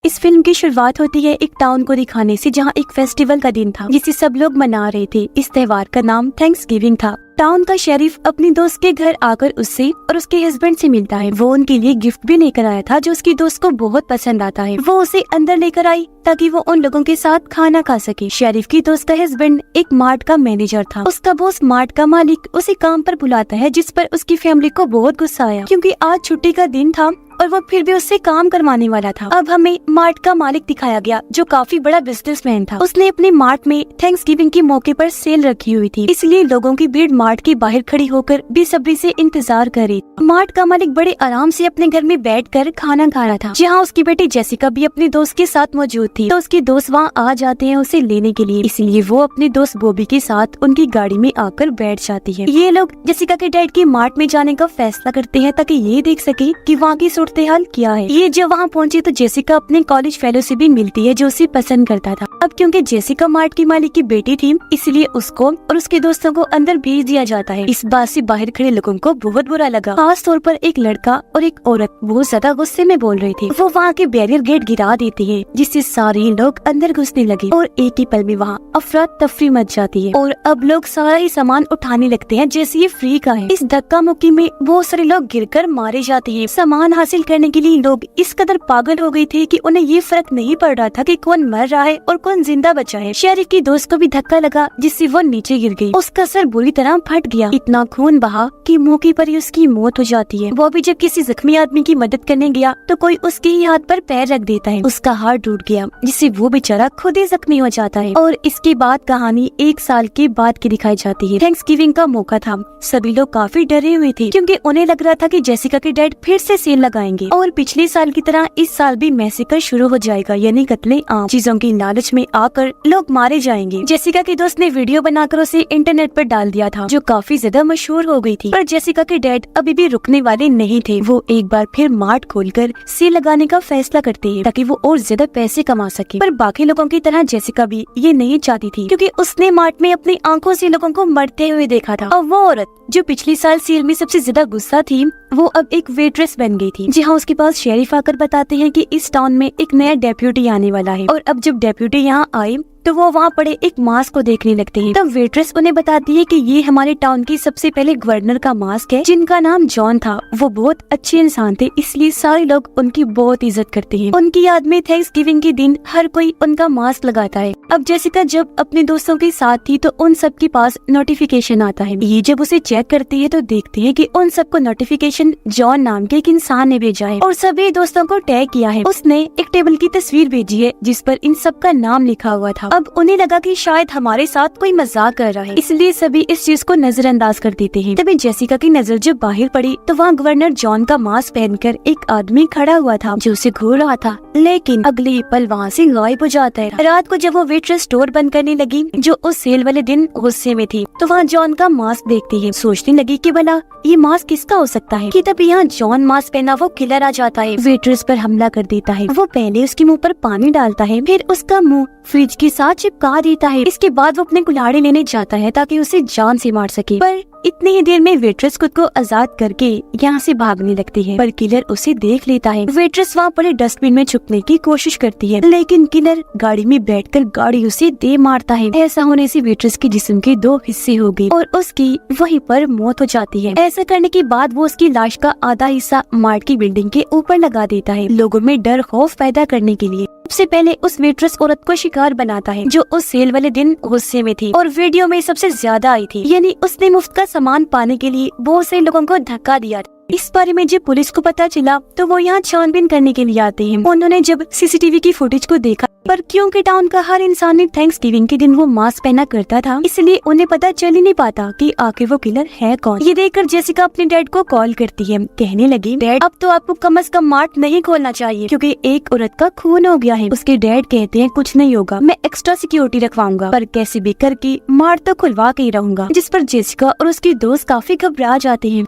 इस फिल्म की शुरुआत होती है एक टाउन को दिखाने से, जहाँ एक फेस्टिवल का दिन था जिसे सब लोग मना रहे थे। इस त्योहार का नाम थैंक्सगिविंग था। टाउन का शेरिफ अपनी दोस्त के घर आकर उससे और उसके हस्बैंड से मिलता है। वो उनके लिए गिफ्ट भी लेकर आया था जो उसकी दोस्त को बहुत पसंद आता है। वो उसे अंदर लेकर आई ताकि वो उन लोगों के साथ खाना खा सके। शेरिफ की दोस्त का हस्बैंड एक मार्ट का मैनेजर था। उसका बॉस मार्ट का मालिक उसे काम पर बुलाता है, जिस पर उसकी फैमिली को बहुत गुस्सा आया क्योंकि आज छुट्टी का दिन था और वो फिर भी उससे काम करवाने वाला था। अब हमें मार्ट का मालिक दिखाया गया जो काफी बड़ा बिजनेसमैन था। उसने अपने मार्ट में थैंक्सगिविंग के मौके पर सेल रखी हुई थी, इसलिए लोगों की भीड़ मार्ट के बाहर खड़ी होकर बेसब्री से इंतजार कर रही। मार्ट का मालिक बड़े आराम से अपने घर में बैठकर खाना खा रहा था, जहाँ उसकी बेटी जेसिका भी अपनी दोस्त के साथ मौजूद थी। तो उसके दोस्त वहाँ आ जाते हैं उसे लेने के लिए, इसलिए वो अपने दोस्त बॉबी के साथ उनकी गाड़ी में आकर बैठ जाती है। ये लोग जेसिका के डैड की मार्ट में जाने का फैसला करते हैं ताकि ये देख सके कि वहाँ की सूरत-ए-हाल क्या है। ये जब वहाँ पहुँची तो जेसिका अपने कॉलेज फेलो से भी मिलती है जो उसे पसंद करता था। अब क्योंकि जेसिका मार्ट की मालिक की बेटी थी, इसलिए उसको और उसके दोस्तों को अंदर भेज दिया जाता है। इस बात से बाहर खड़े लोगों को बहुत बुरा लगा, खास तौर पर एक लड़का और एक औरत बहुत ज्यादा गुस्से में बोल रहे थे। वो वहाँ के बैरियर गेट गिरा देती है, जिससे सारे लोग अंदर घुसने लगे और एक ही पल में वहाँ अफरा तफरी मच जाती है और अब लोग सारा ही सामान उठाने लगते हैं जैसे ये फ्री का है। इस धक्का मुक्की में बहुत सारे लोग गिरकर मारे जाते हैं। सामान हासिल करने के लिए लोग इस कदर पागल हो गए थे कि उन्हें ये फर्क नहीं पड़ रहा था कि कौन मर रहा है और कौन जिंदा बचा है। शेरिफ की दोस्त को भी धक्का लगा जिससे वो नीचे गिर गई। उसका सर बुरी तरह फट गया, इतना खून बहा कि मौके पर ही उसकी मौत हो जाती है। वो भी जब किसी जख्मी आदमी की मदद करने गया तो कोई उसके ही हाथ पर पैर रख देता है। उसका हाथ टूट गया जिससे वो बेचारा खुद ही जख्मी हो जाता है। और इसके बाद कहानी 1 साल के बाद की दिखाई जाती है। थैंक्सगिविंग का मौका था, सभी लोग काफी डरे हुए थे क्योंकि उन्हें लग रहा था कि जेसिका के डैड फिर से सेल लगाएंगे और पिछले साल की तरह इस साल भी मैसेकर शुरू हो जाएगा, यानी कत्ले आम। चीजों की लालच में आकर लोग मारे जाएंगे। जेसिका की दोस्त ने वीडियो बनाकर उसे इंटरनेट पर डाल दिया था जो काफी ज्यादा मशहूर हो गई थी। पर जेसिका के डैड अभी भी रुकने वाले नहीं थे। वो एक बार फिर मार्ट खोलकर सेल लगाने का फैसला करते हैं ताकि वो और ज्यादा पैसे कमा सके। पर बाकी लोगों की तरह जेसिका भी ये नहीं चाहती थी क्योंकि उसने मार्ट में अपनी आंखों से लोगों को मरते हुए देखा था। और वो औरत जो पिछले साल सेल में सबसे ज्यादा गुस्सा थी, वो अब एक वेट्रेस बन गई थी। जहाँ उसके पास शेरिफ आकर बताते हैं कि इस टाउन में एक नया डेप्यूटी आने वाला है। और अब जब डेप्यूटी यहाँ आए तो वो वहाँ पड़े एक मास्क को देखने लगते हैं। तब वेट्रेस उन्हें बताती है कि ये हमारे टाउन के सबसे पहले गवर्नर का मास्क है जिनका नाम जॉन था। वो बहुत अच्छे इंसान थे, इसलिए सारे लोग उनकी बहुत इज्जत करते हैं। उनकी याद में थैंक्सगिविंग के दिन हर कोई उनका मास्क लगाता है। अब जेसिका जब अपने दोस्तों के साथ थी तो उन सब के पास नोटिफिकेशन आता है। ये जब उसे चेक करती है तो देखते हैं कि उन सबको नोटिफिकेशन जॉन नाम के एक इंसान ने भेजा है और सभी दोस्तों को टैग किया है। उसने एक टेबल की तस्वीर भेजी है जिस पर इन सब का नाम लिखा हुआ था। अब उन्हें लगा कि शायद हमारे साथ कोई मजाक कर रहा है, इसलिए सभी इस चीज को नजरअंदाज कर देते हैं। तभी जेसिका की नजर जब बाहर पड़ी तो वहाँ गवर्नर जॉन का मास्क पहनकर एक आदमी खड़ा हुआ था जो उसे घूर रहा था, लेकिन अगले ही पल वहाँ से गायब हो जाता है। रात को जब वो वेट्रेस स्टोर बंद करने लगी जो उस सेल वाले दिन गुस्से में थी, तो वहाँ जॉन का मास्क देखती है। सोचने लगी कि भला ये मास्क किसका हो सकता है कि तब यहाँ जॉन मास्क पहना वो किलर आ जाता है, वेट्रेस पर हमला कर देता है। वो पहले उसके मुंह पर पानी डालता है, फिर उसका मुंह फ्रिज के साथ चिपका देता है। इसके बाद वो अपने कुल्हाड़ी लेने जाता है ताकि उसे जान से मार सके। पर इतनी ही देर में वेट्रेस खुद को आजाद करके यहाँ से भागने लगती है, पर किलर उसे देख लेता है। वेट्रेस वहाँ पड़े डस्टबिन में छुपने की कोशिश करती है, लेकिन किलर गाड़ी में बैठकर गाड़ी उसे दे मारता है। ऐसा होने से वेट्रेस के जिस्म के 2 हिस्से हो गए और उसकी वहीं पर मौत हो जाती है। ऐसा करने के बाद वो उसकी लाश का आधा हिस्सा मार्ट की बिल्डिंग के ऊपर लगा देता है, लोगों में डर खौफ पैदा करने के लिए। सबसे पहले उस वेट्रेस औरत को शिकार बनाता है जो उस सेल वाले दिन गुस्से में थी और वीडियो में सबसे ज्यादा आई थी, यानी उसने मुफ्त का सामान पाने के लिए बहुत से लोगों को धक्का दिया। इस बारे में जब पुलिस को पता चला तो वो यहाँ छानबीन करने के लिए आते हैं। उन्होंने जब सीसीटीवी की फुटेज को देखा, पर क्योंकि टाउन का हर इंसान ने थैंक्सगिविंग के दिन वो मास्क पहना करता था, इसलिए उन्हें पता चल ही नहीं पाता कि आखिर वो किलर है कौन। ये देखकर जेसिका अपने डैड को कॉल करती है, कहने लगी, डैड अब तो आपको कम से कम मार्ट नहीं खोलना चाहिए क्योंकि एक औरत का खून हो गया है। उसके डैड कहते हैं कुछ नहीं होगा, मैं एक्स्ट्रा सिक्योरिटी रखवाऊंगा, पर कैसे भी करके मार्ट तो खुलवा के ही रहूंगा। जिस पर जेसिका और उसकी दोस्त काफी घबरा जाते हैं।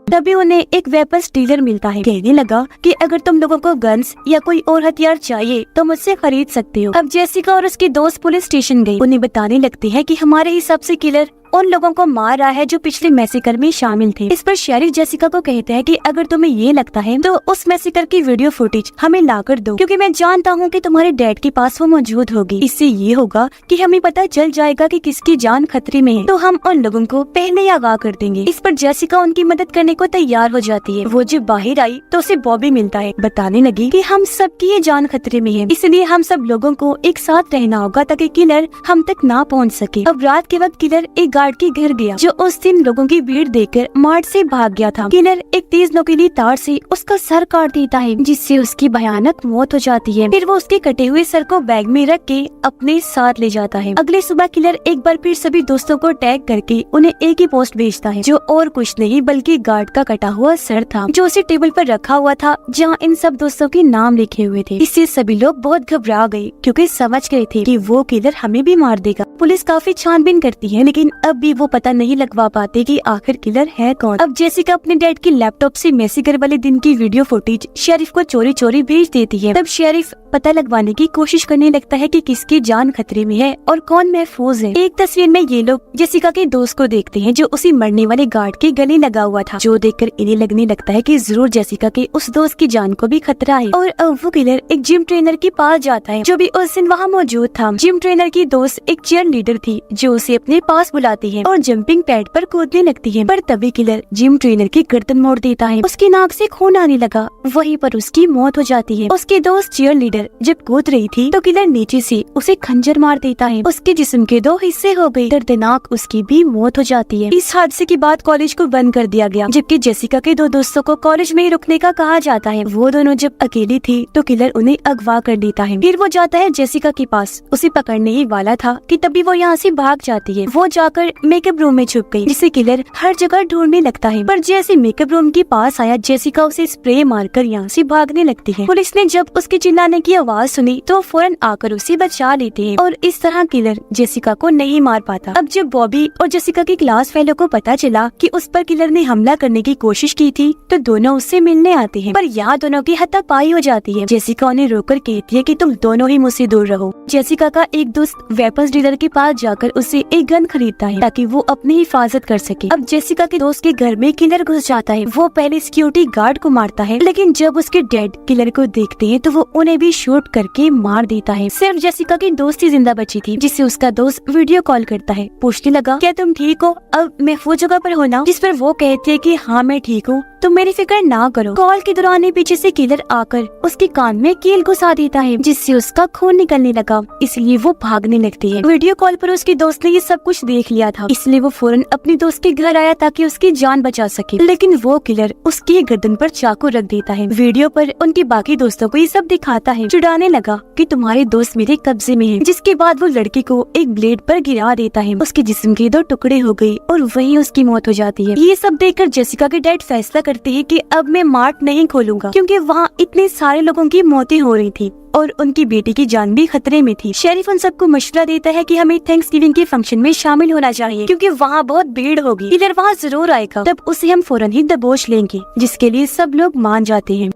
तभी उन्हें एक वेपन्स डीलर मिलता है, कहने लगा कि अगर तुम लोगों को गन्स या कोई और हथियार चाहिए तो मुझसे खरीद सकते हो। अब जेसिका और उसकी दोस्त पुलिस स्टेशन गई। उन्हें बताने लगते हैं कि हमारे हिसाब से किलर उन लोगों को मार रहा है जो पिछले मैसेकर में शामिल थे। इस पर शेरिफ जेसिका को कहता है कि अगर तुम्हें ये लगता है तो उस मैसेकर की वीडियो फुटेज हमें लाकर दो, क्योंकि मैं जानता हूँ कि तुम्हारे डैड के पास वो मौजूद होगी। इससे ये होगा कि हमें पता चल जाएगा कि किसकी जान खतरे में है, तो हम उन लोगों को पहले ही आगाह कर देंगे। इस पर जेसिका उनकी मदद करने को तैयार हो जाती है। वो जब बाहर आई तो उसे बॉबी मिलता है, बताने लगी कि हम सबकी ये जान खतरे में है, इसलिए हम सब लोगों को एक साथ रहना होगा ताकि किलर हम तक ना पहुंच सके। अब रात के वक्त किलर एक गार्ड के घर गया जो उस दिन लोगों की भीड़ देखकर मार्ट से भाग गया था। किलर एक तेज नोकीली तार से उसका सर काट देता है, जिससे उसकी भयानक मौत हो जाती है। फिर वो उसके कटे हुए सर को बैग में रख के अपने साथ ले जाता है। अगले सुबह किलर एक बार फिर सभी दोस्तों को टैग करके उन्हें एक ही पोस्ट भेजता है, जो और कुछ नहीं बल्कि गार्ड का कटा हुआ सर था, जो उसे टेबल पर रखा हुआ था जहाँ इन सब दोस्तों के नाम लिखे हुए थे। इससे सभी लोग बहुत घबरा गए, क्योंकि समझ गए थे कि वो किलर हमें भी मार देगा। पुलिस काफी छानबीन करती है, लेकिन अब भी वो पता नहीं लगवा पाते कि आखिर किलर है कौन। अब जेसिका अपने डैड के लैपटॉप से मैसेकर वाले दिन की वीडियो फुटेज शेरिफ को चोरी चोरी भेज देती है। तब शेरिफ पता लगवाने की कोशिश करने लगता है कि किसकी जान खतरे में है और कौन महफूज है। एक तस्वीर में ये लोग जेसिका के दोस्त को देखते हैं जो उसी मरने वाले गार्ड के गले लगा हुआ था, जो देखकर इन्हें लगने लगता है कि जरूर जेसिका के उस दोस्त की जान को भी खतरा है। और अब वो किलर एक जिम ट्रेनर के पास जाता है जो भी उस दिन वहाँ मौजूद था। जिम ट्रेनर की दोस्त एक चीयर लीडर थी जो उसे अपने पास बुलाती है और जंपिंग पैड पर कूदने लगती है, पर तभी किलर जिम ट्रेनर की गर्दन मोड़ देता है। उसकी नाक से खून आने लगा, वहीं पर उसकी मौत हो जाती है। उसकी दोस्त चीयर लीडर जब कूद रही थी तो किलर नीचे से उसे खंजर मार देता है। उसके जिस्म के 2 हिस्से हो गए। दर्दनाक उसकी भी मौत हो जाती है। इस हादसे के बाद कॉलेज को बंद कर दिया गया, जबकि जेसिका के 2 दोस्तों को कॉलेज में ही रुकने का कहा जाता है। वो दोनों जब अकेली थी तो किलर उन्हें अगवा कर देता है। फिर वो जाता है जेसिका के पास, उसे पकड़ने ही वाला था कि तभी वो यहाँ से भाग जाती है। वो जाकर मेकअप रूम में छुप गई, जिसे किलर हर जगह ढूंढने लगता है। पर जैसे मेकअप रूम के पास आया, जेसिका उसे स्प्रे मारकर यहाँ से भागने लगती है। पुलिस ने जब उसके चिल्लाने की आवाज सुनी तो फौरन आकर उसे बचा लेते हैं और इस तरह किलर जेसिका को नहीं मार पाता। अब जब बॉबी और जेसिका की क्लास फेलो को पता चला कि उस पर किलर ने हमला करने की कोशिश की थी, तो दोनों उससे मिलने आते हैं, पर यहाँ दोनों की हाथापाई हो जाती है। जेसिका उन्हें रोककर कहती है कि तुम दोनों ही मुझसे दूर रहो। जेसिका का एक दोस्त वेपन्स डीलर के पास जाकर उससे एक गन खरीदता है ताकि वो अपनी हिफाजत कर सके। अब जेसिका के दोस्त के घर में किलर घुस जाता है। वो पहले सिक्योरिटी गार्ड को मारता है, लेकिन जब उसके डैड किलर को देखते हैं तो वो उन्हें भी शूट करके मार देता है। सिर्फ जेसिका की दोस्त ही जिंदा बची थी, जिससे उसका दोस्त वीडियो कॉल करता है, पूछने लगा क्या तुम ठीक हो, अब महफूज जगह पर हो ना? जिस पर वो कहती है कि हाँ मैं ठीक हूँ, तुम मेरी फिक्र ना करो। कॉल के दौरान ही पीछे से किलर आकर उसके कान में कील घुसा देता है, जिससे उसका खून निकलने लगा, इसलिए वो भागने लगती है। वीडियो कॉल पर उसके दोस्त ने ये सब कुछ देख लिया था, इसलिए वो फौरन अपने दोस्त के घर आया ताकि उसकी जान बचा सके, लेकिन वो किलर उसकी गर्दन पर चाकू रख देता है। वीडियो पर उनके बाकी दोस्तों को ये सब दिखाता है, चिढ़ाने लगा कि तुम्हारे दोस्त मेरे कब्जे में है। जिसके बाद वो लड़की को एक ब्लेड पर गिरा देता है। उसके जिस्म के 2 टुकड़े हो गए और वहीं उसकी मौत हो जाती है। ये सब देखकर जेसिका के डैड फैसला करते हैं कि अब मैं मार्ट नहीं खोलूंगा, क्योंकि वहाँ इतने सारे लोगों की मौतें हो रही थी और उनकी बेटी की जान भी खतरे में थी। शेरिफ उन सबको मशवरा देता है कि हमें थैंक्सगिविंग के फंक्शन में शामिल होना चाहिए, क्योंकि वहाँ बहुत भीड़ होगी। किलर वहाँ जरूर आएगा, तब उसे हम फौरन ही दबोच लेंगे, जिसके लिए सब लोग मान जाते हैं।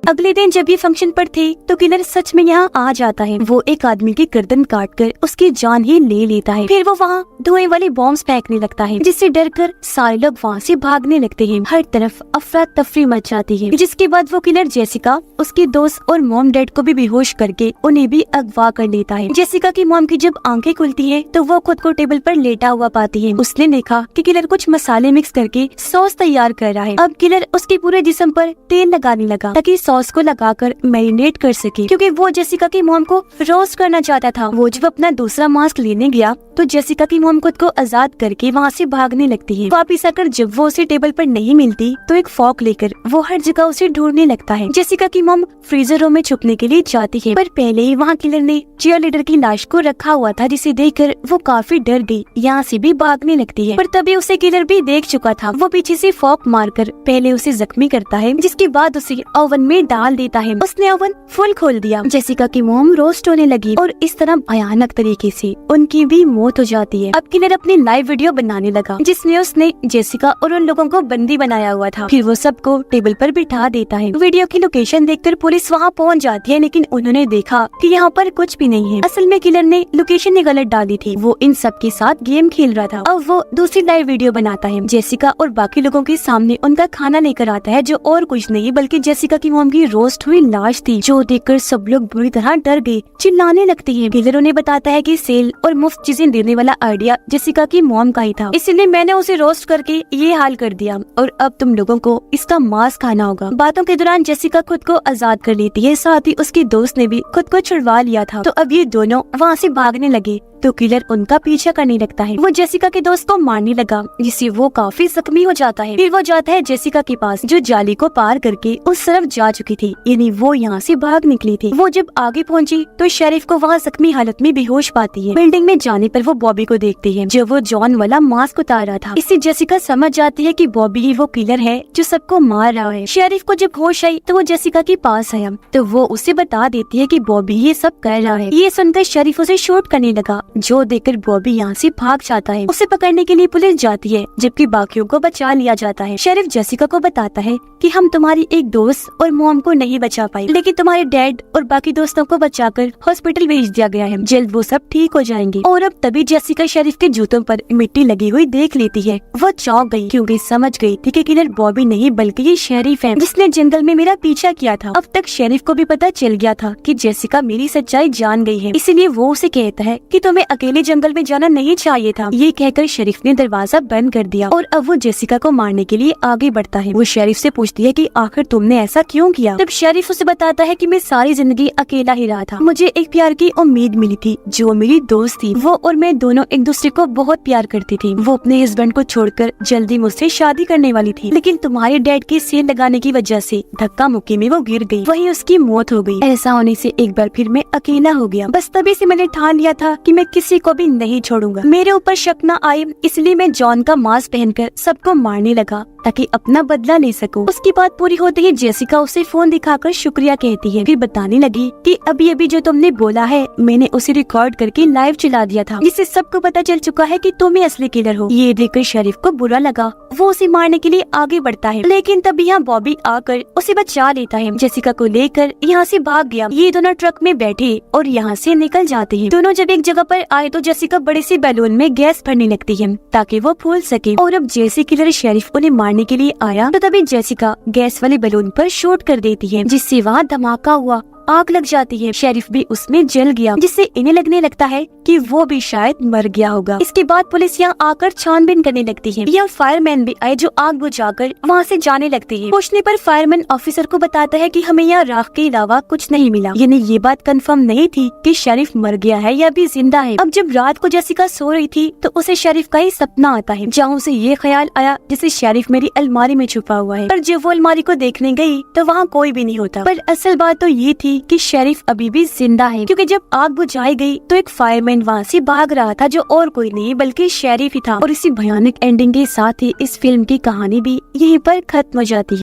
अगले दिन जब ये फंक्शन पर थे तो किलर सच में यहाँ आ जाता है। वो एक आदमी की गर्दन काटकर उसकी जान ही ले लेता है। फिर वो वहाँ धुएं वाले बॉम्ब्स फेंकने लगता है, जिससे डरकर सारे लोग वहाँ से भागने लगते हैं। हर तरफ अफरा तफरी मच जाती है, जिसके बाद वो किलर जेसिका, उसके दोस्त और मॉम डैड को भी बेहोश करके उन्हें भी अगवा कर लेता है। जेसिका की मॉम की जब आंखें खुलती है तो वो खुद को टेबल पर लेटा हुआ पाती है। उसने देखा कि किलर कुछ मसाले मिक्स करके सॉस तैयार कर रहा है। अब किलर उसके पूरे जिस्म पर तेल लगाने लगा ताकि सॉस को लगाकर मैरिनेट कर सके, क्योंकि वो जेसिका की मॉम को रोस्ट करना चाहता था। वो जब अपना दूसरा मास्क लेने गया तो जेसिका की मॉम खुद को आजाद करके वहाँ से भागने लगती है। वापिस आकर जब वो उसे टेबल पर नहीं मिलती तो एक फॉक लेकर वो हर जगह उसे ढूंढने लगता है। जेसिका की मॉम फ्रीजर रूम में छुपने के लिए जाती है, पर पहले ही वहाँ किलर ने चीयर लीडर की लाश को रखा हुआ था, जिसे देखकर वो काफी डर गई, यहाँ से भी भागने लगती है। पर तभी उसे किलर भी देख चुका था। वो पीछे से फॉक मारकर पहले उसे जख्मी करता है, जिसके बाद उसे ओवन में में डाल देता है। उसने ओवन फुल खोल दिया। जेसिका की मोम रोस्ट होने लगी और इस तरह भयानक तरीके से उनकी भी मौत हो जाती है। अब किलर अपनी लाइव वीडियो बनाने लगा जिसमें उसने जेसिका और उन लोगों को बंदी बनाया हुआ था। फिर वो सबको टेबल पर बिठा देता है। वीडियो की लोकेशन देखकर पुलिस वहाँ पहुँच जाती है, लेकिन उन्होंने देखा कि यहाँ पर कुछ भी नहीं है। असल में किलर ने लोकेशन ही गलत डाली थी। वो इन सब के साथ गेम खेल रहा था। अब वो दूसरी लाइव वीडियो बनाता है। जेसिका और बाकी लोगों के सामने उनका खाना लेकर आता है, जो और कुछ नहीं बल्कि जेसिका की मोम की रोस्ट हुई लाश थी, जो देखकर सब लोग बुरी तरह डर गए, चिल्लाने लगते हैं। किलर उन्हें बताता है कि सेल और मुफ्त चीजें देने वाला आइडिया जेसिका की मोम का ही था, इसलिए मैंने उसे रोस्ट करके ये हाल कर दिया और अब तुम लोगों को इसका मांस खाना होगा। बातों के दौरान जेसिका खुद को आजाद कर लेती है, साथ ही उसकी दोस्त ने भी खुद को छुड़वा लिया था। तो अब ये दोनों वहाँ से भागने लगे तो किलर उनका पीछा करने लगता है। वो जेसिका के दोस्त को मारने लगा, जिससे वो काफी जख्मी हो जाता है। फिर वो जाता है जेसिका के पास, जो जाली को पार करके उस तरफ जा चुकी थी, यानी वो यहाँ से भाग निकली थी। वो जब आगे पहुँची तो शेरिफ को वहाँ जख्मी हालत में बेहोश पाती है। बिल्डिंग में जाने पर वो बॉबी को देखती है, जो वो जॉन वाला मास्क उतार रहा था। इससे जेसिका समझ जाती है कि बॉबी ही वो किलर है जो सबको मार रहा है। शेरिफ को जब होश आई तो वो जेसिका के पास आया, तो वो उसे बता देती है कि बॉबी ये सब कर रहा है। ये सुनकर शेरिफ उसे शूट करने लगा, जो देखकर बॉबी यहाँ से भाग जाता है। उसे पकड़ने के लिए पुलिस जाती है, जबकि बाकियों को बचा लिया जाता है। शेरिफ जेसिका को बताता है कि हम तुम्हारी एक दोस्त और मॉम को नहीं बचा पाए, लेकिन तुम्हारे डैड और बाकी दोस्तों को बचाकर हॉस्पिटल भेज दिया गया है। जल्द वो सब ठीक हो जाएंगे। और अब तभी जेसिका शेरिफ के जूतों पर मिट्टी लगी हुई देख लेती है। वो चौंक गई, क्योंकि समझ गई थी कि किलर बॉबी नहीं बल्कि ये शेरिफ है, जिसने जंगल में मेरा पीछा किया था। अब तक शेरिफ को भी पता चल गया था कि जेसिका मेरी सच्चाई जान गई है, इसलिए वो उसे कहता है कि तुम्हें अकेले जंगल में जाना नहीं चाहिए था। ये कहकर शेरिफ ने दरवाजा बंद कर दिया और अब वो जेसिका को मारने के लिए आगे बढ़ता है। वो शेरिफ से पूछती है कि आखिर तुमने ऐसा क्यों किया। तब शेरिफ उसे बताता है कि मैं सारी जिंदगी अकेला ही रहा था, मुझे एक प्यार की उम्मीद मिली थी जो मेरी दोस्त थी। वो और मैं दोनों एक दूसरे को बहुत प्यार करती थी। वो अपने हस्बैंड को छोड़कर जल्दी मुझसे शादी करने वाली थी, लेकिन तुम्हारे डैड के सेल लगाने की वजह से धक्का मुक्की में वो गिर गई, वहीं उसकी मौत हो गई। ऐसा होने से एक बार फिर मैं अकेला हो गया। बस तभी से मैंने ठान लिया था कि मैं किसी को भी नहीं छोड़ूंगा। मेरे ऊपर शक न आए, इसलिए मैं जॉन का मास्क पहनकर सबको मारने लगा ताकि अपना बदला ले सकूं। उसकी बात पूरी होते ही जेसिका उसे फोन दिखाकर शुक्रिया कहती है। फिर बताने लगी कि अभी अभी जो तुमने बोला है मैंने उसे रिकॉर्ड करके लाइव चला दिया था, जिससे सबको पता चल चुका है कि तुम ही असली किलर हो। ये देखकर शेरिफ को बुरा लगा। वो उसे मारने के लिए आगे बढ़ता है, लेकिन तभी यहाँ बॉबी आकर उसे बचा लेता है। जेसिका को लेकर यहाँ से भाग गया। ये दोनों ट्रक में बैठे और यहाँ से निकल जाते हैं। दोनों जब एक जगह पर आए तो जेसिका बड़े से बैलून में गैस भरने लगती है ताकि वो फूल सके। और अब जैसे किलर शेरिफ उन्हें मारने के लिए आया तो तभी जेसिका गैस वाले बैलून पर शूट कर देती है, जिससे वहाँ धमाका हुआ, आग लग जाती है। शेरिफ भी उसमें जल गया, जिससे इन्हें लगने लगता है कि वो भी शायद मर गया होगा। इसके बाद पुलिस यहाँ आकर छानबीन करने लगती है। यहाँ फायरमैन भी आए, जो आग बुझाकर वहाँ से जाने लगते हैं। पूछने पर फायरमैन ऑफिसर को बताता है कि हमें यहाँ राख के अलावा कुछ नहीं मिला। यानी ये बात कंफर्म नहीं थी कि शेरिफ मर गया है या भी जिंदा है। अब जब रात को जेसिका सो रही थी तो उसे शेरिफ का ही सपना आता है, जहाँ उसे ये ख्याल आया जैसे शेरिफ मेरी अलमारी में छुपा हुआ है। पर जब वो अलमारी को देखने गई तो वहाँ कोई भी नहीं होता। पर असल बात तो ये थी कि शेरिफ अभी भी जिंदा है, क्योंकि जब आग बुझाई गई तो एक फायरमैन वहाँ से भाग रहा था, जो और कोई नहीं बल्कि शेरिफ ही था। और इसी भयानक एंडिंग के साथ ही इस फिल्म की कहानी भी यहीं पर खत्म हो जाती है।